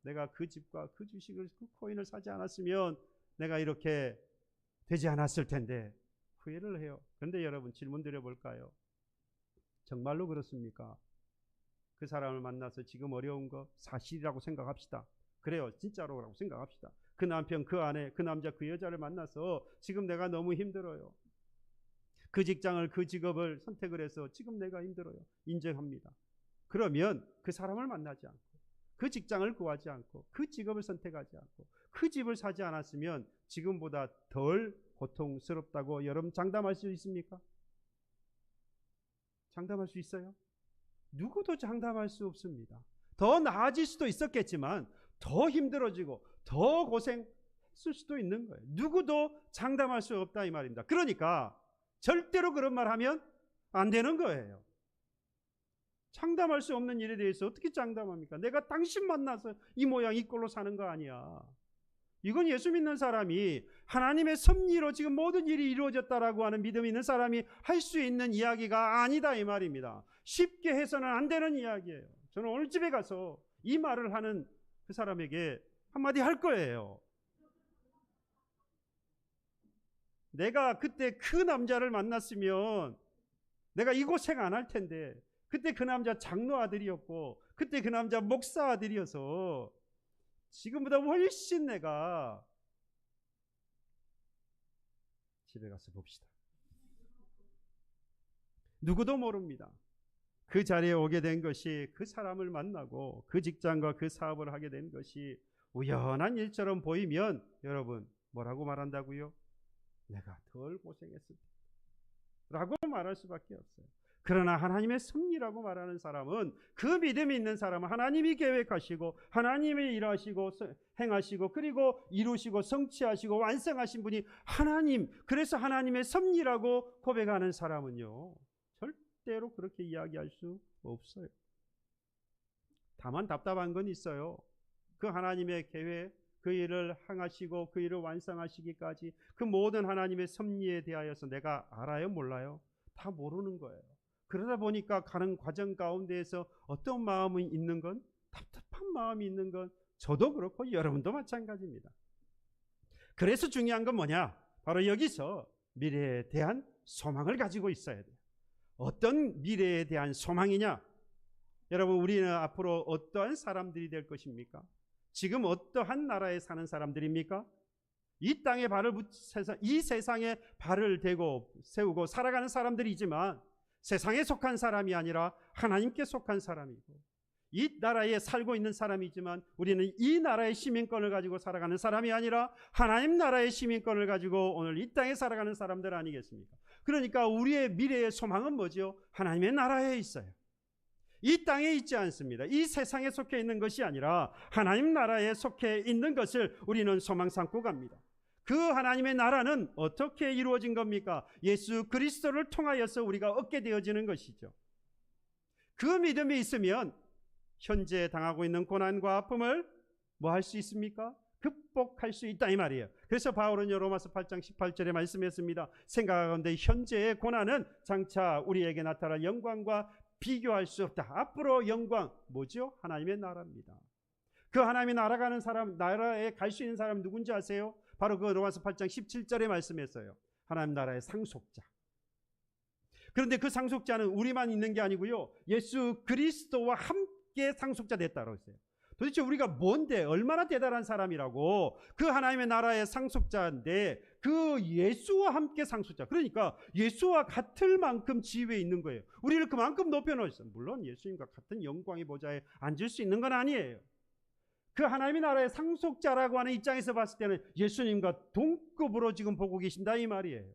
내가 그 집과 그 주식을 그 코인을 사지 않았으면 내가 이렇게 되지 않았을 텐데 후회를 해요. 그런데 여러분 질문 드려볼까요? 정말로 그렇습니까? 그 사람을 만나서 지금 어려운 거 사실이라고 생각합시다. 그래요, 진짜로라고 생각합시다. 그 남편, 그 아내, 그 남자, 그 여자를 만나서 지금 내가 너무 힘들어요. 그 직장을, 그 직업을 선택을 해서 지금 내가 힘들어요. 인정합니다. 그러면 그 사람을 만나지 않고, 그 직장을 구하지 않고, 그 직업을 선택하지 않고, 그 집을 사지 않았으면 지금보다 덜 고통스럽다고 여러분 장담할 수 있습니까? 장담할 수 있어요? 누구도 장담할 수 없습니다. 더 나아질 수도 있었겠지만 더 힘들어지고 더 고생했을 수도 있는 거예요. 누구도 장담할 수 없다 이 말입니다. 그러니까 절대로 그런 말 하면 안 되는 거예요. 장담할 수 없는 일에 대해서 어떻게 장담합니까? 내가 당신 만나서 이 모양 이 꼴로 사는 거 아니야. 이건 예수 믿는 사람이 하나님의 섭리로 지금 모든 일이 이루어졌다라고 하는 믿음이 있는 사람이 할 수 있는 이야기가 아니다 이 말입니다. 쉽게 해서는 안 되는 이야기예요. 저는 오늘 집에 가서 이 말을 하는 그 사람에게 한마디 할 거예요. 내가 그때 그 남자를 만났으면 내가 이 고생 안 할 텐데, 그때 그 남자 장로 아들이었고 그때 그 남자 목사 아들이어서 지금보다 훨씬 내가. 집에 가서 봅시다. 누구도 모릅니다. 그 자리에 오게 된 것이, 그 사람을 만나고 그 직장과 그 사업을 하게 된 것이 우연한 일처럼 보이면 여러분 뭐라고 말한다고요? 내가 덜 고생했을 라고 말할 수밖에 없어요. 그러나 하나님의 섭리라고 말하는 사람은, 그 믿음이 있는 사람은 하나님이 계획하시고 하나님이 일하시고 행하시고 그리고 이루시고 성취하시고 완성하신 분이 하나님, 그래서 하나님의 섭리라고 고백하는 사람은요 절대로 그렇게 이야기할 수 없어요. 다만 답답한 건 있어요. 그 하나님의 계획, 그 일을 행하시고 그 일을 완성하시기까지 그 모든 하나님의 섭리에 대하여서 내가 알아요? 몰라요? 다 모르는 거예요. 그러다 보니까 가는 과정 가운데에서 어떤 마음이 있는 건, 답답한 마음이 있는 건 저도 그렇고 여러분도 마찬가지입니다. 그래서 중요한 건 뭐냐? 바로 여기서 미래에 대한 소망을 가지고 있어야 돼요. 어떤 미래에 대한 소망이냐? 여러분, 우리는 앞으로 어떠한 사람들이 될 것입니까? 지금 어떠한 나라에 사는 사람들입니까? 이 땅에 이 세상에 발을 대고 세우고 살아가는 사람들이지만 세상에 속한 사람이 아니라 하나님께 속한 사람이고, 이 나라에 살고 있는 사람이지만 우리는 이 나라의 시민권을 가지고 살아가는 사람이 아니라 하나님 나라의 시민권을 가지고 오늘 이 땅에 살아가는 사람들 아니겠습니까? 그러니까 우리의 미래의 소망은 뭐죠? 하나님의 나라에 있어요. 이 땅에 있지 않습니다. 이 세상에 속해 있는 것이 아니라 하나님 나라에 속해 있는 것을 우리는 소망 삼고 갑니다. 그 하나님의 나라는 어떻게 이루어진 겁니까? 예수 그리스도를 통하여서 우리가 얻게 되어지는 것이죠. 그 믿음이 있으면 현재 당하고 있는 고난과 아픔을 뭐 할 수 있습니까? 극복할 수 있다 이 말이에요. 그래서 바울은 로마서 8장 18절에 말씀했습니다. 생각하건대 현재의 고난은 장차 우리에게 나타날 영광과 비교할 수 없다. 앞으로 영광 뭐죠? 하나님의 나라입니다. 그 하나님의 나라가는 사람, 나라에 갈 수 있는 사람 누군지 아세요? 바로 그 로마서 8장 17절에 말씀했어요. 하나님 나라의 상속자. 그런데 그 상속자는 우리만 있는 게 아니고요, 예수 그리스도와 함께 상속자 됐다고 했어요. 도대체 우리가 뭔데, 얼마나 대단한 사람이라고. 그 하나님의 나라의 상속자인데 그 예수와 함께 상속자, 그러니까 예수와 같을 만큼 지위에 있는 거예요. 우리를 그만큼 높여놓으셨어요. 물론 예수님과 같은 영광의 보좌에 앉을 수 있는 건 아니에요. 그 하나님의 나라의 상속자라고 하는 입장에서 봤을 때는 예수님과 동급으로 지금 보고 계신다 이 말이에요.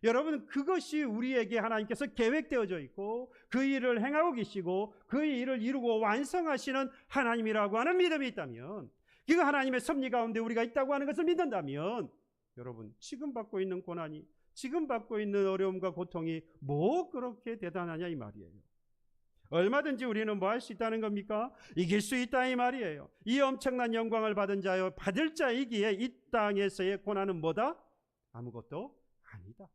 여러분, 그것이 우리에게 하나님께서 계획되어져 있고 그 일을 행하고 계시고 그 일을 이루고 완성하시는 하나님이라고 하는 믿음이 있다면, 그 하나님의 섭리 가운데 우리가 있다고 하는 것을 믿는다면, 여러분 지금 받고 있는 고난이, 지금 받고 있는 어려움과 고통이 뭐 그렇게 대단하냐 이 말이에요. 얼마든지 우리는 뭐 할 수 있다는 겁니까? 이길 수 있다 이 말이에요. 이 엄청난 영광을 받은 자여 받을 자이기에 이 땅에서의 고난은 뭐다? 아무것도 아니다.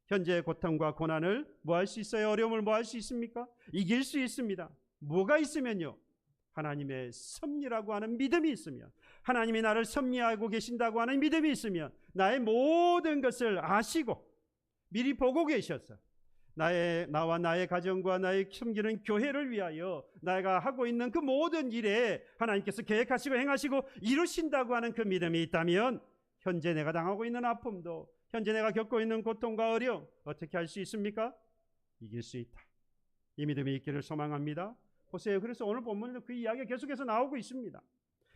현재의 고통과 고난을 뭐 할 수 있어요? 어려움을 뭐 할 수 있습니까? 이길 수 있습니다. 뭐가 있으면요? 하나님의 섭리라고 하는 믿음이 있으면, 하나님이 나를 섭리하고 계신다고 하는 믿음이 있으면, 나의 모든 것을 아시고 미리 보고 계셔서 나와 나의 가정과 나의 섬기는 교회를 위하여 내가 하고 있는 그 모든 일에 하나님께서 계획하시고 행하시고 이루신다고 하는 그 믿음이 있다면, 현재 내가 당하고 있는 아픔도, 현재 내가 겪고 있는 고통과 어려움 어떻게 할 수 있습니까? 이길 수 있다. 이 믿음이 있기를 소망합니다. 보세요. 그래서 오늘 본문에도 그 이야기가 계속해서 나오고 있습니다.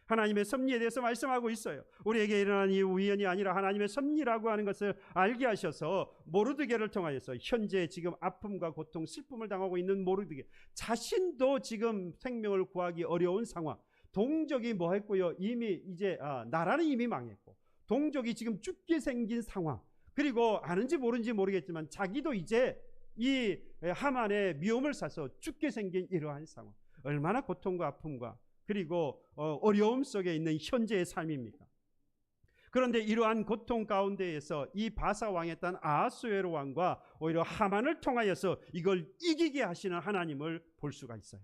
하나님의 섭리에 대해서 말씀하고 있어요. 우리에게 일어난 이 우연이 아니라 하나님의 섭리라고 하는 것을 알게 하셔서 모르드게를 통하여서 현재 지금 아픔과 고통, 슬픔을 당하고 있는 모르드게 자신도 지금 생명을 구하기 어려운 상황, 동족이 뭐 했고요? 이미 이제 나라는 이미 망했고 동족이 지금 죽게 생긴 상황, 그리고 아는지 모르는지 모르겠지만 자기도 이제 이 하만의 미움을 사서 죽게 생긴 이러한 상황, 얼마나 고통과 아픔과 그리고 어려움 속에 있는 현재의 삶입니까? 그런데 이러한 고통 가운데에서 이 바사 왕의 딸 아하수에로 왕과 오히려 하만을 통하여서 이걸 이기게 하시는 하나님을 볼 수가 있어요.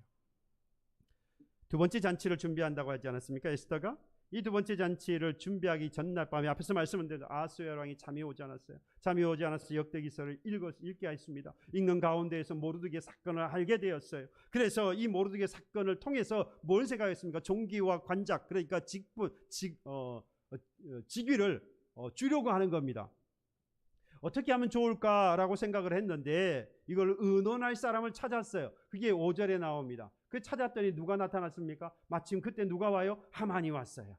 두 번째 잔치를 준비한다고 하지 않았습니까? 에스더가 이 두 번째 잔치를 준비하기 전날 밤에 앞에서 말씀한 대로 아하수에로 왕이 잠이 오지 않았어요. 잠이 오지 않아서 역대기서를 읽게 했습니다. 읽는 가운데에서 모르드게 사건을 알게 되었어요. 그래서 이 모르드게 사건을 통해서 뭘 생각했습니까? 종기와 관작, 그러니까 직위를 주려고 하는 겁니다. 어떻게 하면 좋을까라고 생각을 했는데 이걸 의논할 사람을 찾았어요. 그게 5절에 나옵니다. 그 찾았더니 누가 나타났습니까? 마침 그때 누가 와요? 하만이 왔어요.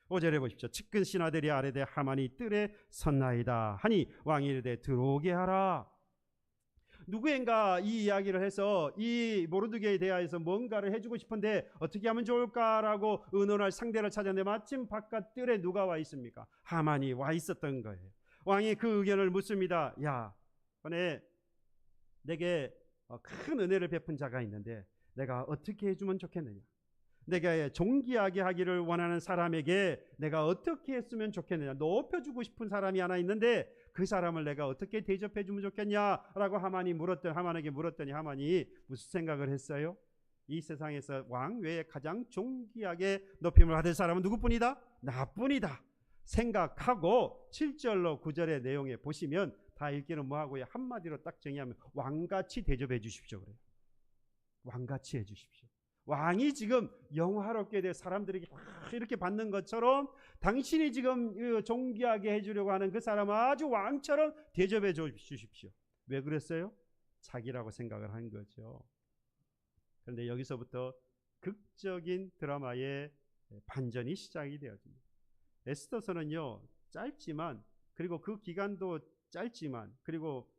5절에 보십시오. 측근 신하들이 아뢰되 하만이 뜰에 섰나이다 하니 왕이 이르되 들어오게 하라. 누구인가 이 이야기를 해서 이 모르드게에 대하여서 뭔가를 해주고 싶은데 어떻게 하면 좋을까라고 의논할 상대를 찾았는데 마침 바깥 뜰에 누가 와 있습니까? 하만이 와 있었던 거예요. 왕이 그 의견을 묻습니다. 야, 내게 큰 은혜를 베푼 자가 있는데 내가 어떻게 해주면 좋겠느냐? 내가 존귀하게 하기를 원하는 사람에게 내가 어떻게 했으면 좋겠느냐? 높여주고 싶은 사람이 하나 있는데 그 사람을 내가 어떻게 대접해주면 좋겠냐라고 하만에게 물었더니 하만이 무슨 생각을 했어요? 이 세상에서 왕 외에 가장 존귀하게 높임을 받을 사람은 누구뿐이다? 나뿐이다 생각하고 7절로 9절의 내용에 보시면 다 읽기는 뭐하고요? 한마디로 딱 정의하면 왕같이 대접해 주십시오 그래요. 왕같이 해 주십시오. 왕이 지금 영화롭게 돼 사람들에게 이렇게 받는 것처럼 당신이 지금 존귀하게 해주려고 하는 그 사람을 아주 왕처럼 대접해 주십시오. 왜 그랬어요? 자기라고 생각을 한 거죠. 그런데 여기서부터 극적인 드라마의 반전이 시작이 되어집니다. 에스더서는요 짧지만, 그리고 그 기간도 짧지만, 그리고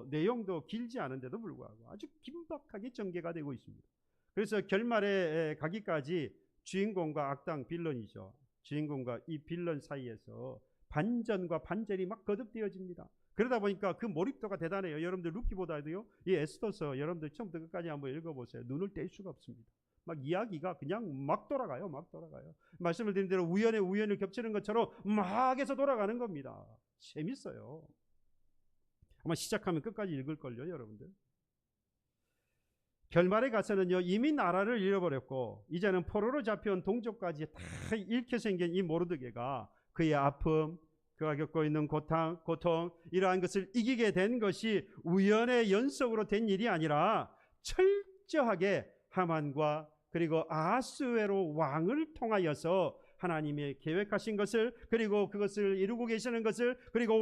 내용도 길지 않은데도 불구하고 아주 긴박하게 전개가 되고 있습니다. 그래서 결말에 가기까지 주인공과 악당 빌런이죠. 주인공과 이 빌런 사이에서 반전과 반전이 막 거듭되어집니다. 그러다 보니까 그 몰입도가 대단해요. 여러분들 루키보다도요 이 에스더서 여러분들 처음부터 끝까지 한번 읽어보세요. 눈을 뗄 수가 없습니다. 막 이야기가 그냥 막 돌아가요. 말씀을 드린 대로 우연에 우연을 겹치는 것처럼 막 해서 돌아가는 겁니다. 재밌어요. 아마 시작하면 끝까지 읽을걸요 여러분들. 결말에 가서는요 이미 나라를 잃어버렸고 이제는 포로로 잡혀온 동족까지 다 잃게 생긴 이 모르드게가 그의 아픔, 그가 겪고 있는 고통 이러한 것을 이기게 된 것이 우연의 연속으로 된 일이 아니라 철저하게 하만과 그리고 아하수에로 왕을 통하여서 하나님의 계획하신 것을, 그리고 그것을 이루고 계시는 것을, 그리고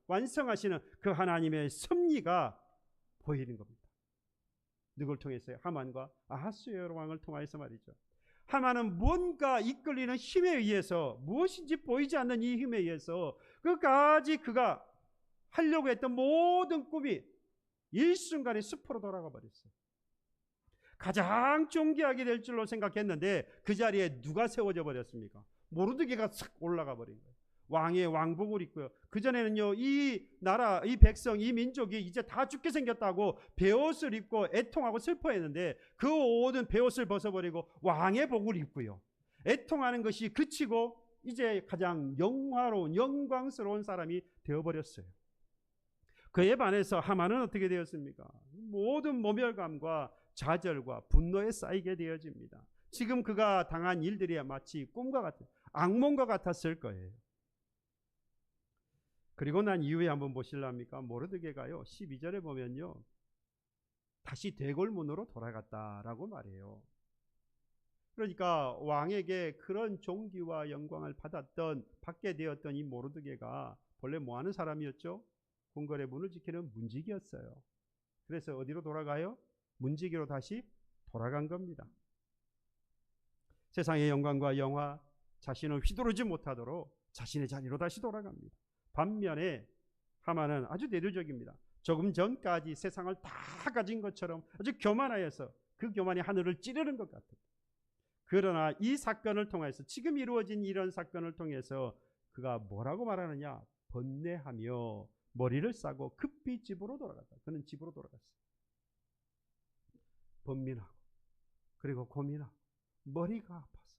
완성하시는 그 하나님의 섭리가 보이는 겁니다. 누굴 통해서요? 하만과 아하수에로 왕을 통하여서 말이죠. 하만은 뭔가 이끌리는 힘에 의해서, 무엇인지 보이지 않는 이 힘에 의해서 끝까지 그가 하려고 했던 모든 꿈이 일순간에 수포로 돌아가 버렸어요. 가장 존귀하게 될 줄로 생각했는데 그 자리에 누가 세워져 버렸습니까? 모르드게가 싹 올라가 버린 거예요. 왕의 왕복을 입고요. 그전에는요, 이 나라, 이 백성, 이 민족이 이제 다 죽게 생겼다고 베옷을 입고 애통하고 슬퍼했는데 그 모든 베옷을 벗어버리고 왕의 복을 입고요. 애통하는 것이 그치고 이제 가장 영화로운 영광스러운 사람이 되어버렸어요. 그에 반해서 하만은 어떻게 되었습니까? 모든 모멸감과 좌절과 분노에 쌓이게 되어집니다. 지금 그가 당한 일들이 마치 꿈과 같은 악몽과 같았을 거예요. 그리고 난 이후에 한번 보실랍니까? 모르드게가요 12절에 보면요 다시 대궐문으로 돌아갔다라고 말해요. 그러니까 왕에게 그런 존귀와 영광을 받게 되었던 이 모르드게가 본래 뭐 하는 사람이었죠? 궁궐의 문을 지키는 문지기였어요. 그래서 어디로 돌아가요? 문지기로 다시 돌아간 겁니다. 세상의 영광과 영화, 자신을 휘두르지 못하도록 자신의 자리로 다시 돌아갑니다. 반면에 하만은 아주 대조적입니다. 조금 전까지 세상을 다 가진 것처럼 아주 교만하여서 그 교만이 하늘을 찌르는 것 같아요. 그러나 이 사건을 통해서 지금 이루어진 이런 사건을 통해서 그가 뭐라고 말하느냐? 번뇌하며 머리를 싸고 급히 집으로 돌아갔다. 그는 집으로 돌아갔어요. 번민하고 그리고 고민하고 머리가 아파서.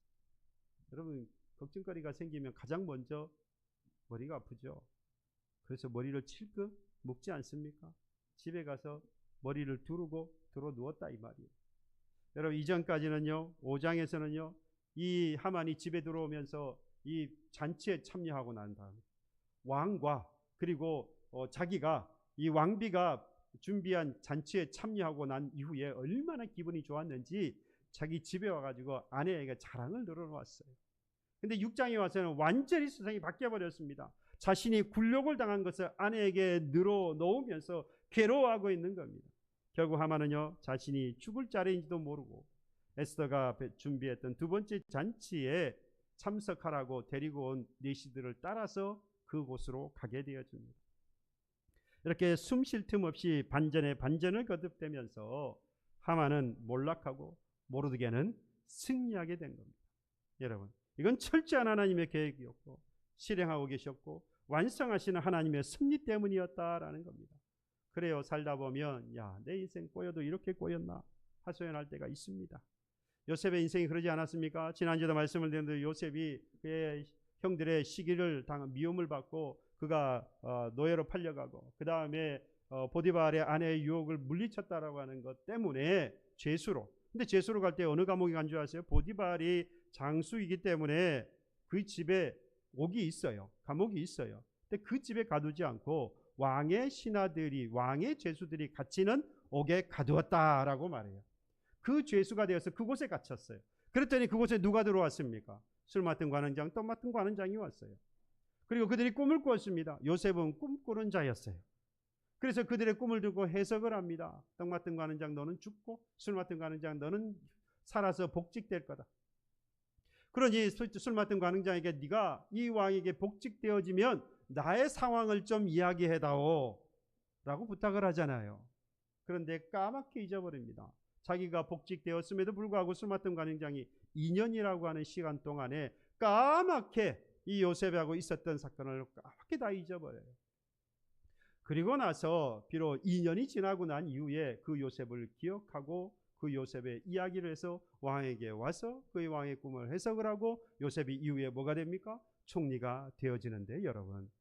여러분 걱정거리가 생기면 가장 먼저 머리가 아프죠. 그래서 머리를 칠끔 묶지 않습니까? 집에 가서 머리를 두르고 들어 누웠다 이 말이에요. 여러분 이전까지는요 5장에서는요 이 하만이 집에 들어오면서 이 잔치에 참여하고 난 다음에 왕과 그리고 자기가 이 왕비가 준비한 잔치에 참여하고 난 이후에 얼마나 기분이 좋았는지 자기 집에 와가지고 아내에게 자랑을 늘어놓았어요. 근데 6장에 와서는 완전히 세상이 바뀌어버렸습니다. 자신이 굴욕을 당한 것을 아내에게 늘어놓으면서 괴로워하고 있는 겁니다. 결국 하만은요 자신이 죽을 자리인지도 모르고 에스더가 준비했던 두 번째 잔치에 참석하라고 데리고 온 내시들을 따라서 그곳으로 가게 되어집니다. 이렇게 숨 쉴 틈 없이 반전에 반전을 거듭되면서 하만은 몰락하고 모르드게는 승리하게 된 겁니다. 여러분 이건 철저한 하나님의 계획이었고 실행하고 계셨고 완성하시는 하나님의 섭리 때문이었다라는 겁니다. 그래요 살다 보면 야, 내 인생 꼬여도 이렇게 꼬였나 하소연할 때가 있습니다. 요셉의 인생이 그러지 않았습니까? 지난주에도 말씀을 드렸는데 요셉이 그의 형들의 시기를 당한 미움을 받고 그가 노예로 팔려가고 그 다음에 보디발의 아내의 유혹을 물리쳤다라고 하는 것 때문에 죄수로. 근데 죄수로 갈 때 어느 감옥에 간 줄 아세요? 보디발이 장수이기 때문에 그 집에 옥이 있어요. 감옥이 있어요. 근데 그 집에 가두지 않고 왕의 신하들이 왕의 죄수들이 갇히는 옥에 가두었다라고 말해요. 그 죄수가 되어서 그곳에 갇혔어요. 그랬더니 그곳에 누가 들어왔습니까? 술 맡은 관원장, 떡 맡은 관원장이 왔어요. 그리고 그들이 꿈을 꾸었습니다. 요셉은 꿈꾸는 자였어요. 그래서 그들의 꿈을 듣고 해석을 합니다. 떡 맡은 관원장 너는 죽고 술 맡은 관원장 너는 살아서 복직될 거다. 그러니 술 맡은 관원장에게 네가 이 왕에게 복직되어지면 나의 상황을 좀 이야기해다오 라고 부탁을 하잖아요. 그런데 까맣게 잊어버립니다. 자기가 복직되었음에도 불구하고 술 맡은 관원장이 2년이라고 하는 시간 동안에 까맣게 이 요셉하고 있었던 사건을 까맣게 다 잊어버려요. 그리고 나서 비록 2년이 지나고 난 이후에 그 요셉을 기억하고 그 요셉의 이야기를 해서 왕에게 와서 그 왕의 꿈을 해석을 하고 요셉이 이후에 뭐가 됩니까? 총리가 되어지는데 여러분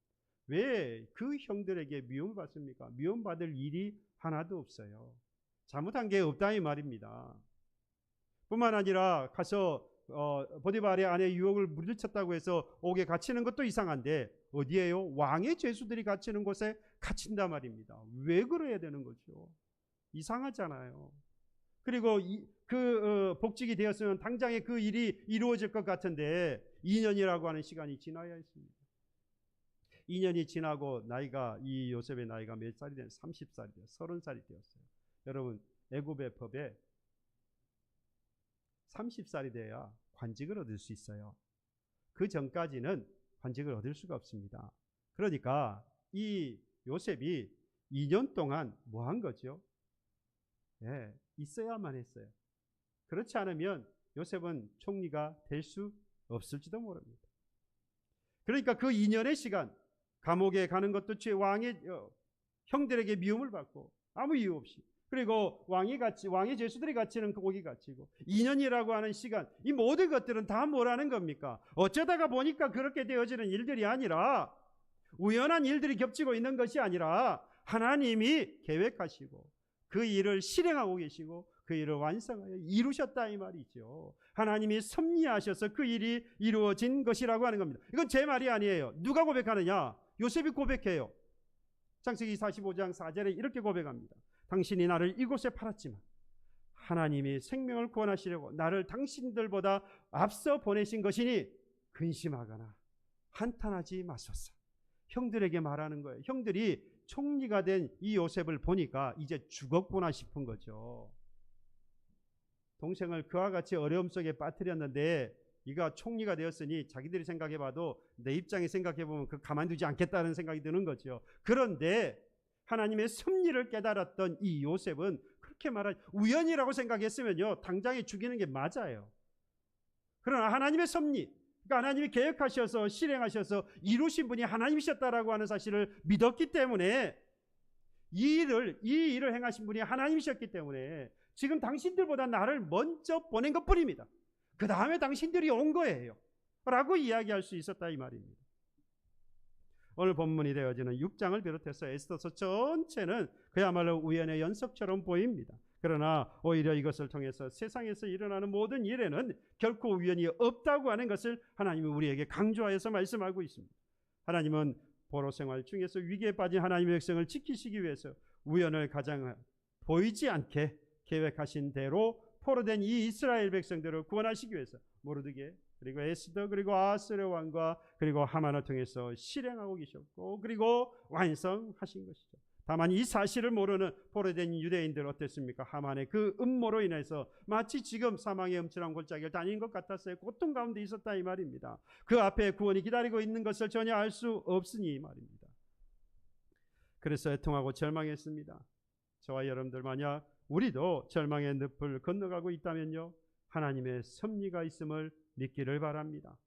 왜 그 형들에게 미움을 받습니까? 미움받을 일이 하나도 없어요. 잘못한 게 없다 이 말입니다. 뿐만 아니라 가서 보디발의 아내 유혹을 물리쳤다고 해서 옥에 갇히는 것도 이상한데 어디에요? 왕의 죄수들이 갇히는 곳에 갇힌단 말입니다. 왜 그래야 되는 거죠? 이상하잖아요. 그리고 복직이 되었으면 당장에 그 일이 이루어질 것 같은데 2년이라고 하는 시간이 지나야 했습니다. 2년이 지나고 나이가 이 요셉의 나이가 몇 살이 되면 30살이 되었어요. 30살이 되었어요. 여러분 애굽의 법에 30살이 돼야 관직을 얻을 수 있어요. 그 전까지는 관직을 얻을 수가 없습니다. 그러니까 이 요셉이 2년 동안 뭐 한 거죠? 네, 있어야만 했어요. 그렇지 않으면 요셉은 총리가 될 수 없을지도 모릅니다. 그러니까 그 2년의 시간 감옥에 가는 것도 왕의 형들에게 미움을 받고 아무 이유 없이, 그리고 왕의 제수들이 갇히는 고기 갇히고 2년이라고 하는 시간, 이 모든 것들은 다 뭐라는 겁니까? 어쩌다가 보니까 그렇게 되어지는 일들이 아니라, 우연한 일들이 겹치고 있는 것이 아니라 하나님이 계획하시고 그 일을 실행하고 계시고 그 일을 완성하여 이루셨다 이 말이죠. 하나님이 섭리하셔서 그 일이 이루어진 것이라고 하는 겁니다. 이건 제 말이 아니에요. 누가 고백하느냐? 요셉이 고백해요. 창세기 45장 4절에 이렇게 고백합니다. 당신이 나를 이곳에 팔았지만 하나님이 생명을 구원하시려고 나를 당신들보다 앞서 보내신 것이니 근심하거나 한탄하지 마소서. 형들에게 말하는 거예요. 형들이 총리가 된 이 요셉을 보니까 이제 죽었구나 싶은 거죠. 동생을 그와 같이 어려움 속에 빠뜨렸는데 이가 총리가 되었으니 자기들이 생각해봐도 내 입장에 생각해보면 그 가만두지 않겠다는 생각이 드는 거죠. 그런데 하나님의 섭리를 깨달았던 이 요셉은 그렇게 말하지, 우연이라고 생각했으면요 당장에 죽이는 게 맞아요. 그러나 하나님의 섭리, 그러니까 하나님이 계획하셔서 실행하셔서 이루신 분이 하나님이셨다라고 하는 사실을 믿었기 때문에 이 일을 행하신 분이 하나님이셨기 때문에 지금 당신들보다 나를 먼저 보낸 것뿐입니다. 그 다음에 당신들이 온 거예요 라고 이야기할 수 있었다 이 말입니다. 오늘 본문이 되어지는 6장을 비롯해서 에스더서 전체는 그야말로 우연의 연속처럼 보입니다. 그러나 오히려 이것을 통해서 세상에서 일어나는 모든 일에는 결코 우연이 없다고 하는 것을 하나님은 우리에게 강조하여서 말씀하고 있습니다. 하나님은 포로 생활 중에서 위기에 빠진 하나님의 백성을 지키시기 위해서 우연을 가장 보이지 않게 계획하신 대로 포로된 이 이스라엘 백성들을 구원하시기 위해서 모르드게, 그리고 에스더, 그리고 아하스웨로 왕과 그리고 하만을 통해서 실행하고 계셨고 그리고 완성하신 것이죠. 다만 이 사실을 모르는 포로된 유대인들 어땠습니까? 하만의 그 음모로 인해서 마치 지금 사망의 음침한 골짜기를 다니는 것 같았어요. 고통 가운데 있었다 이 말입니다. 그 앞에 구원이 기다리고 있는 것을 전혀 알 수 없으니 이 말입니다. 그래서 애통하고 절망했습니다. 저와 여러분들 만약 우리도 절망의 늪을 건너가고 있다면요 하나님의 섭리가 있음을 믿기를 바랍니다.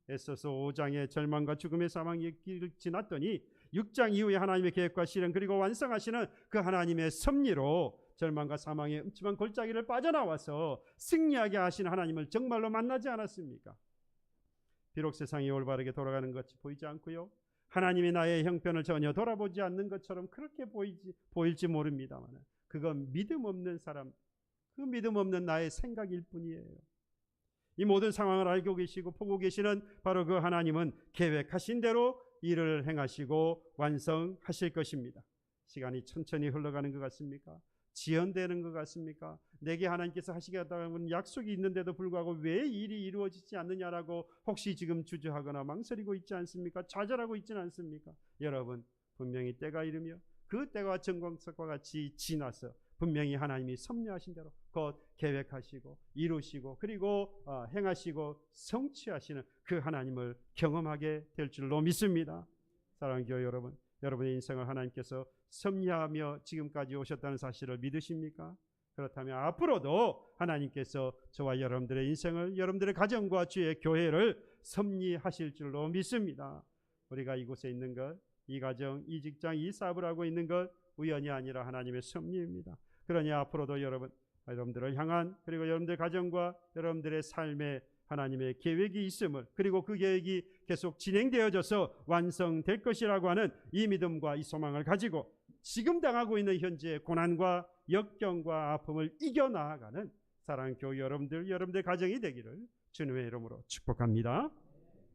에스더서 5장의 절망과 죽음의 사망의 길을 지났더니 6장 이후에 하나님의 계획과 실행 그리고 완성하시는 그 하나님의 섭리로 절망과 사망의 음침한 골짜기를 빠져나와서 승리하게 하시는 하나님을 정말로 만나지 않았습니까? 비록 세상이 올바르게 돌아가는 것이 보이지 않고요 하나님이 나의 형편을 전혀 돌아보지 않는 것처럼 그렇게 보일지 모릅니다만 그건 믿음 없는 사람, 그 믿음 없는 나의 생각일 뿐이에요. 이 모든 상황을 알고 계시고 보고 계시는 바로 그 하나님은 계획하신 대로 일을 행하시고 완성하실 것입니다. 시간이 천천히 흘러가는 것 같습니까? 지연되는 것 같습니까? 내게 하나님께서 하시겠다는 약속이 있는데도 불구하고 왜 일이 이루어지지 않느냐라고 혹시 지금 주저하거나 망설이고 있지 않습니까? 좌절하고 있지는 않습니까? 여러분 분명히 때가 이르며 그 때와 정광석과 같이 지나서 분명히 하나님이 섭리하신 대로 곧 계획하시고 이루시고 그리고 행하시고 성취하시는 그 하나님을 경험하게 될 줄로 믿습니다. 사랑하는 교회 여러분, 여러분의 인생을 하나님께서 섭리하며 지금까지 오셨다는 사실을 믿으십니까? 그렇다면 앞으로도 하나님께서 저와 여러분들의 인생을, 여러분들의 가정과 주의 교회를 섭리하실 줄로 믿습니다. 우리가 이곳에 있는 것, 이 가정, 이 직장, 이 사업을 하고 있는 것 우연이 아니라 하나님의 섭리입니다. 그러니 앞으로도 여러분들을 향한 그리고 여러분들 가정과 여러분들의 삶에 하나님의 계획이 있음을, 그리고 그 계획이 계속 진행되어져서 완성될 것이라고 하는 이 믿음과 이 소망을 가지고 지금 당하고 있는 현재의 고난과 역경과 아픔을 이겨나가는 사랑하는 교회 여러분들, 여러분들 가정이 되기를 주님의 이름으로 축복합니다.